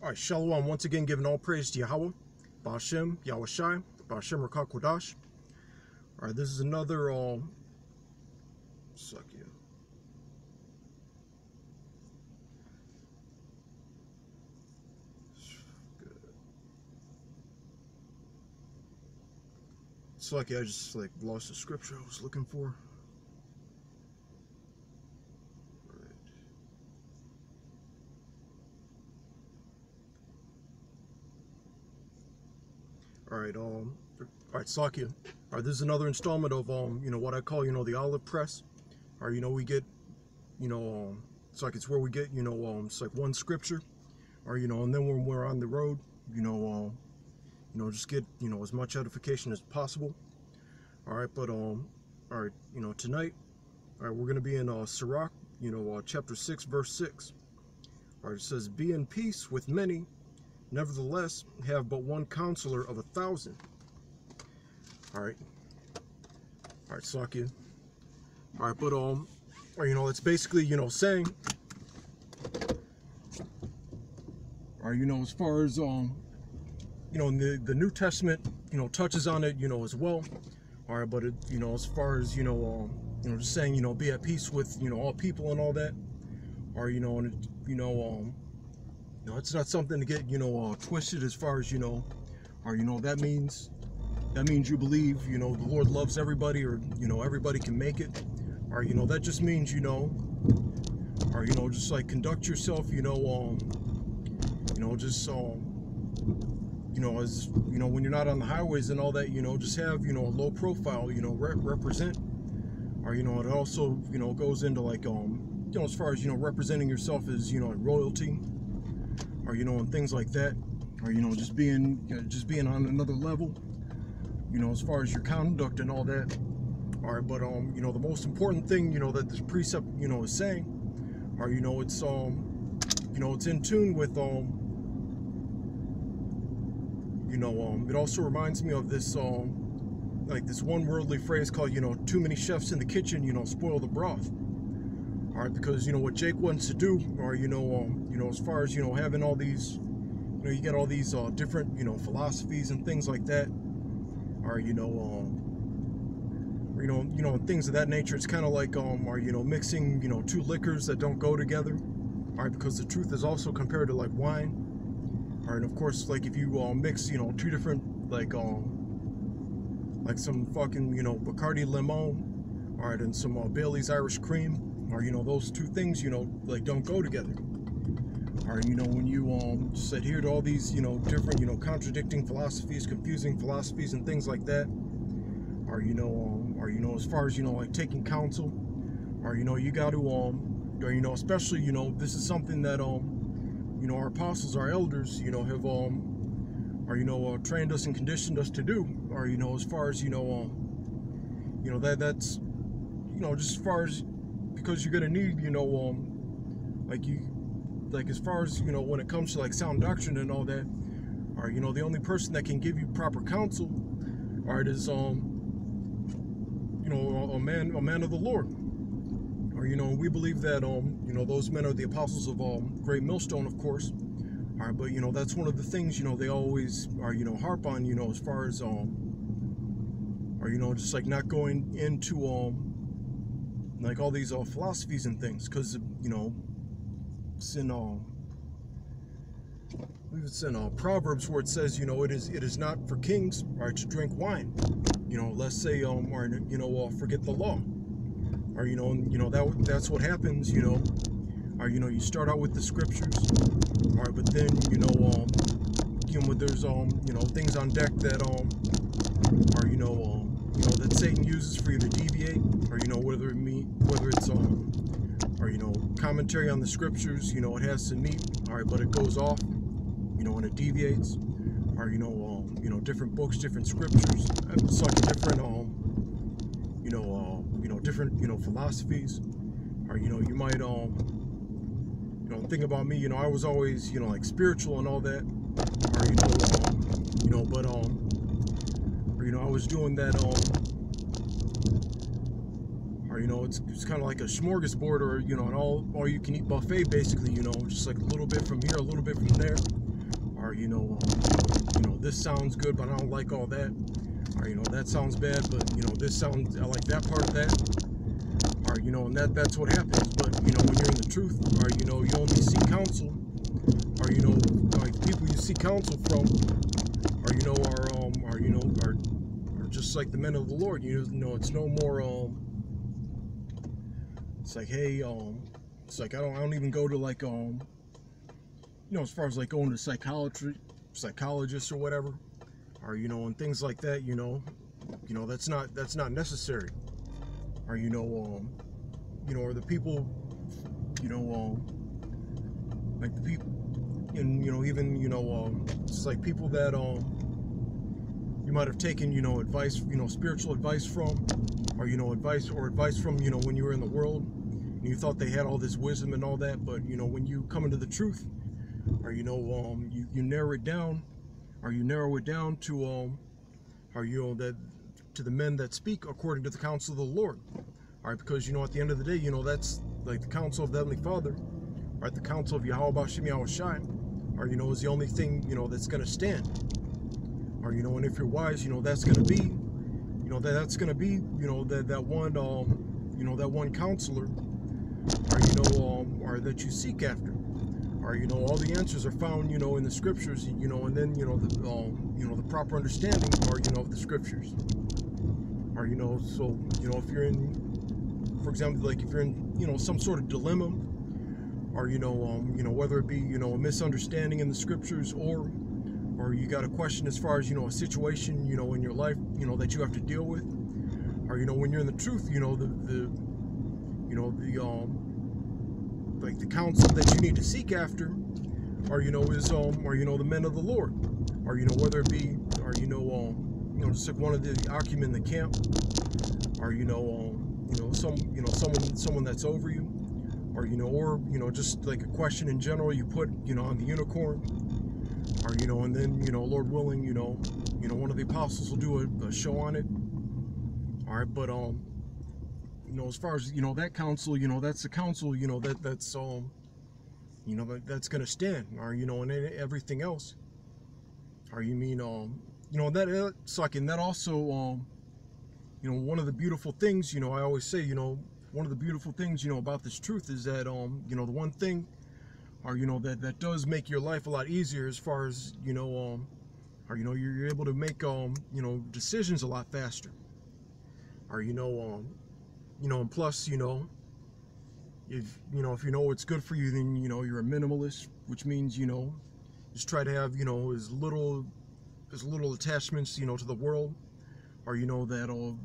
All right, Shalom. Once again, giving all praise to Yahweh, Ba'ashem, Yahweh Shai, Ba'ashem Rakah Kodash. All right, this is another suck you. Good. It's lucky I just lost the scripture I was looking for. All right, Slakia. All right, this is another installment of what I call the olive press. Or we get it's like it's where we get it's like one scripture, or and then when we're on the road, just get as much edification as possible. All right, but all right, tonight, all right, we're gonna be in Sirach, chapter 6, verse 6. All right, it says, "Be in peace with many. Nevertheless, have but one counselor of 1,000." All right, Slakia. All right, but it's basically saying, or as far as the New Testament touches on it as well. All right, but it as far as just saying be at peace with all people and all that, or and it's not something to get twisted as far as or that means you believe the Lord loves everybody, or everybody can make it, or that just means or just like conduct yourself just as when you're not on the highways and all that, just have a low profile, represent, or it also goes into like as far as representing yourself as royalty, or and things like that, or just being on another level, as far as your conduct and all that. All right, but the most important thing that this precept is saying, or it's it's in tune with it also reminds me of this like this one worldly phrase called too many chefs in the kitchen spoil the broth. All right, because what Jake wants to do, or as far as having all these you get all these different philosophies and things like that, or things of that nature. It's kind of like or mixing two liquors that don't go together. All right, because the truth is also compared to like wine. All right, and of course, like if you mix two different like some fucking Bacardi Limon, all right, and some Bailey's Irish Cream, or those two things like don't go together. Or when you just adhere to all these different contradicting philosophies, confusing philosophies and things like that, or as far as like taking counsel, or you got to or especially this is something that our apostles, our elders have trained us and conditioned us to do, or as far as that's just as far as, because you're gonna need as far as when it comes to like sound doctrine and all that, or the only person that can give you proper counsel, all right, is a man of the Lord. Or we believe that those men are the apostles of Great Millstone, of course. All right, but that's one of the things they always are harp on as far as or just like not going into like all these philosophies and things, because it's in I believe it's in Proverbs, where it says it is not for kings, all right, to drink wine, lest they forget the law, or that's what happens, or you start out with the scriptures, all right, but then there's things on deck that are that Satan uses for you to deviate, or whether it's or commentary on the scriptures, it has to meet, all right, but it goes off, and it deviates, or different books, different scriptures, such different different philosophies, or you might think about me, I was always like spiritual and all that, or but I was doing that or it's kind of like a smorgasbord, or an all you can eat buffet, basically, just like a little bit from here, a little bit from there, or this sounds good, but I don't like all that, or that sounds bad, but this sounds, I like that part of that, or and that's what happens. But when you're in the truth, or you only seek counsel, or like the people you seek counsel from, are just like the men of the Lord. It's no more it's like, hey, it's like I don't even go to like as far as like going to psychologists or whatever, or and things like that. That's not necessary. Or or the people, like the people, and even it's like people that you might have taken advice, spiritual advice from, or advice from when you were in the world, and you thought they had all this wisdom and all that, but when you come into the truth, or you narrow it down, or you narrow it down to or that to the men that speak according to the counsel of the Lord. All right, because at the end of the day, that's like the counsel of the Heavenly Father, right? The counsel of Yahweh Bashim Yahweh Shai, or is the only thing that's going to stand. Or and if you're wise, that's going to be that one that one counselor, or that you seek after. Or all the answers are found in the scriptures, and then the proper understanding of the scriptures. Or so if you're in, for example, like if you're in some sort of dilemma, or whether it be a misunderstanding in the scriptures, or you got a question as far as a situation in your life that you have to deal with, or when you're in the truth, like the counsel that you need to seek after, or is the men of the Lord, or whether it be, or just like one of the Akim in the camp, or someone that's over you, or just like a question in general you put on the unicorn, or and then Lord willing, one of the apostles will do a show on it. All right, but as far as that counsel, that's the counsel that's gonna stand, or and everything else, or that suck. And that also one of the beautiful things, I always say, one of the beautiful things about this truth is that the one thing, or that does make your life a lot easier, as far as or you're able to make decisions a lot faster, or and plus if if what's good for you, then you're a minimalist, which means just try to have as little attachments to the world, or that'll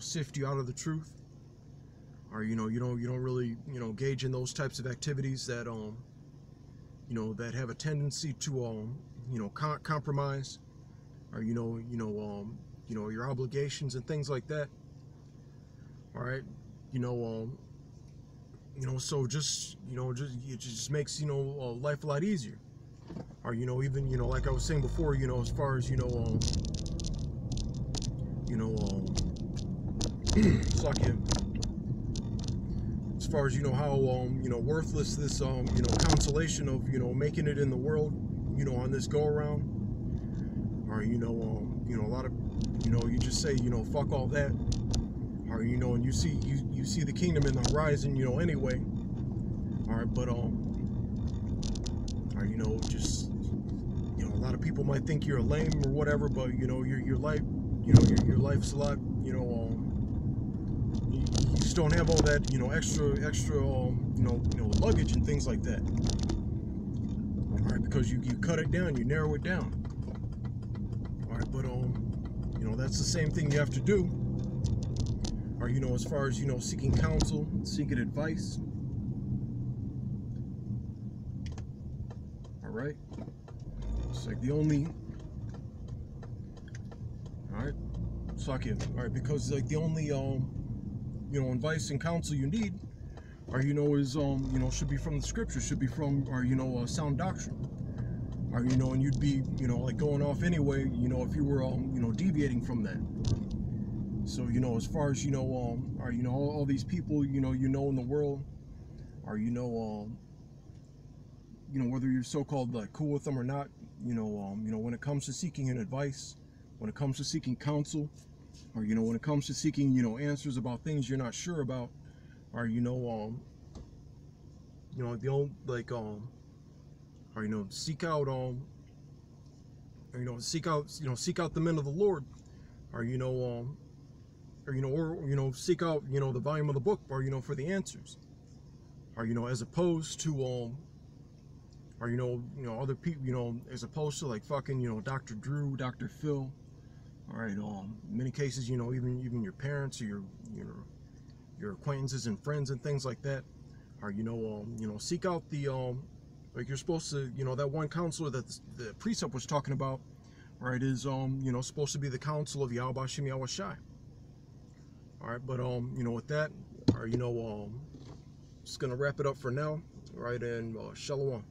sift you out of the truth, or you don't really engage in those types of activities that that have a tendency to compromise, or your obligations and things like that. All right, so just it just makes life a lot easier. Or even like I was saying before, as far as suck it, as far as how worthless this consolation of making it in the world on this go around, or a lot of you just say fuck all that, or and you see the kingdom in the horizon anyway. All right, but or just a lot of people might think you're a lame or whatever, but your life your life's a lot you just don't have all that extra luggage and things like that. All right, because you cut it down, you narrow it down. All right, but that's the same thing you have to do. Or as far as seeking counsel, seeking advice. All right, it's like the only. All right, suck it. All right, because like the only advice and counsel you need, or is should be from the scripture, should be from, or sound doctrine, or and you'd be like going off anyway, if you were deviating from that. So as far as or all these people in the world, or you know, whether you're so-called like cool with them or not, you know, when it comes to seeking an advice, when it comes to seeking counsel, or, you know, when it comes to seeking, you know, answers about things you're not sure about, or, the old, like, or, you know, seek out, or, you know, seek out the men of the Lord, or, seek out, you know, the volume of the book, or, you know, for the answers, or, you know, as opposed to, or, other people, you know, as opposed to like fucking, you know, Dr. Drew, Dr. Phil, all right, in many cases, you know, even your parents or your acquaintances and friends and things like that, or, seek out the, like you're supposed to, you know, that one counselor that the precept was talking about, right, is, supposed to be the counsel of Yahweh Shem Yahweh Shai. All right, but, with that, just going to wrap it up for now, right, and Shalom.